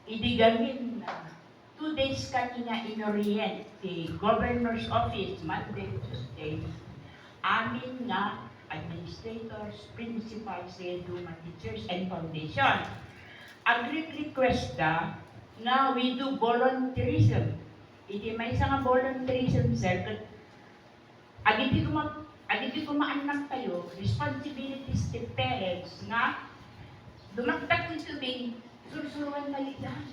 idigamin na 2 days kanina in-orient the governor's office, Monday, Tuesday, amin nga administrators, principals, Duma teachers, and foundation. Agri request na we do volunteerism. Iti may isa nga volunteerism, sir, agiti ko maanak tayo, responsibilities to parents nga dumagdag ni tubig, sursuruan malitan.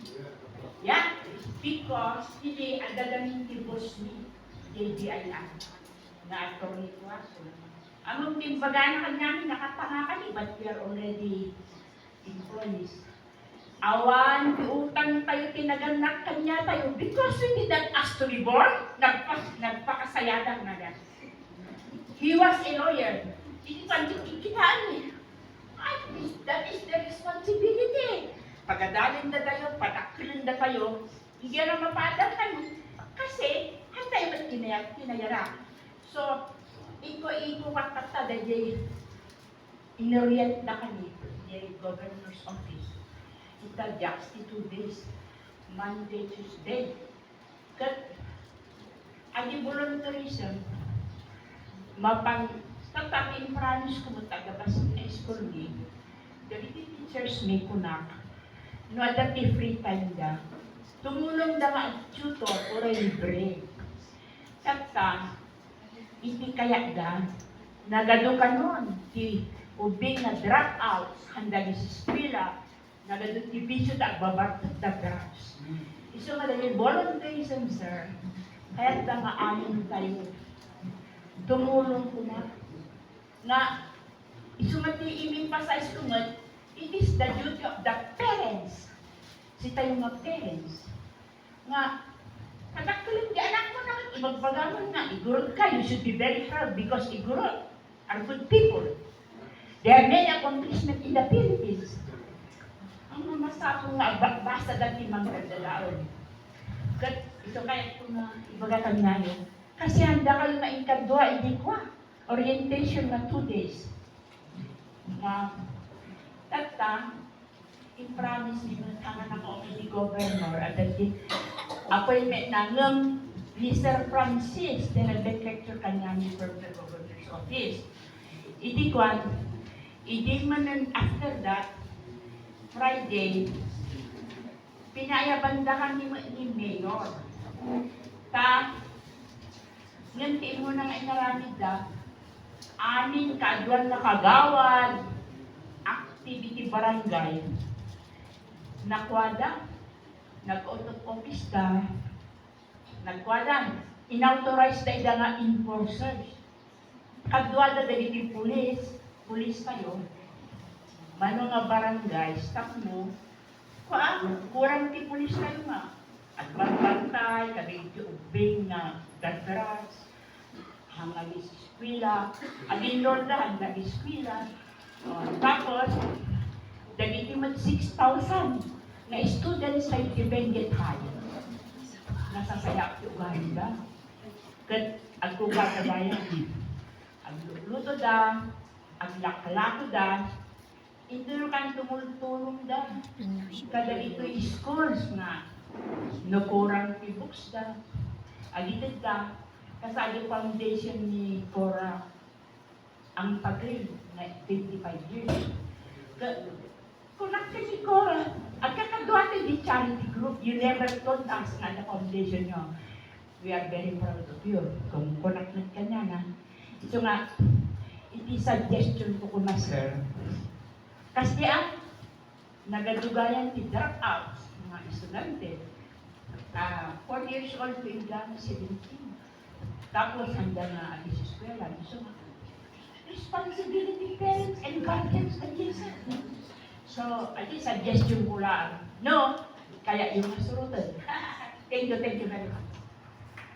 Yeah, because hindi agadamin ti boss ni JBI na attorney ko aso. Among timbaga na kanyang nakatanga kami, but we are already employees. Awan, utang tayo, tinaganak kanya tayo, because we did not ask to be born, nagpakasayadan na yan. He was a lawyer. Hindi pa kikitaan niya. That is the responsibility. Pagkadalin na tayo, patakilin na tayo, hindi na mapadang kami. Kasi, hantay ba't kinayara? So, iko kakata da jay inorient na kami, jay governor's office. Ita just 2 days, Monday, Tuesday. Kat, agi volunteerism, tatapin promise ko mo tagabas na school ni, the teachers may kunak, no adati free time da, tumulong da nga tutor o libre. Tata, hindi kaya da, nagado ka nun, di ubing na drop out, handa ni si Spila, nagado ti bisyo da babartot da drugs. Iso nga dali volunteerism, sir, kaya da nga amin tayo, tumulong ko na isumati i-emphasize ko nga, it is the duty of the parents. Si tayo mga parents. Nga, kadaktulit di anak mo na, ibagbagamon na, igurot ka, you should be very proud because igurot are good people. There are many accomplishments in the Philippines. Ang mamasa ko nga, basta dati mga dalaon. Ito kaya ko na ibagatan ngayon. Kasi handa kayo na ikadwa, hindi ko orientation na 2 days. Tata, i-promise ni tangan ako ni governor at the appointment na ng Mr. Francis na nag-lecture kanya ni from the governor's office. Hindi man after that, Friday, pinayabandahan ni Mayor. Ngantiin mo na nga inaramid anin kaadwan na kagawad, activity barangay, nakwada, nag-auto-office nagkwada, inauthorize na ida nga enforcers. Kadwada dagiti pulis kayo, mano nga barangay, staff mo, kurang ti pulis kayo nga. At bantay, kabigyo ubing na dadras, hanggang eskwela, agin lordahan na eskwela. Tapos, dagiti man 6,000 na students sa Benguet High. Nasasaya ko ganda. Kat agkuga sa bayan. Agluto aglaklako induro kan tumultulong kada ito schools na nakurang ti books agitid kasali foundation ni Cora ang pag-grade na 25 years. Kunak si Cora, at kakadwate di charity group, you never told us na the foundation nyo. We are very proud of you. Kung kunak na kanya na. Ito nga, iti suggestion ko na, sir. Kasi nagadugayan ti drop out, mga estudyante. 4 years old to England, 17. Tapos handa na alis sa eskwela. So, responsibility parents and guardians again, sir. So, I think suggestion ko lang. No, kaya yung masurutan. Thank you very much.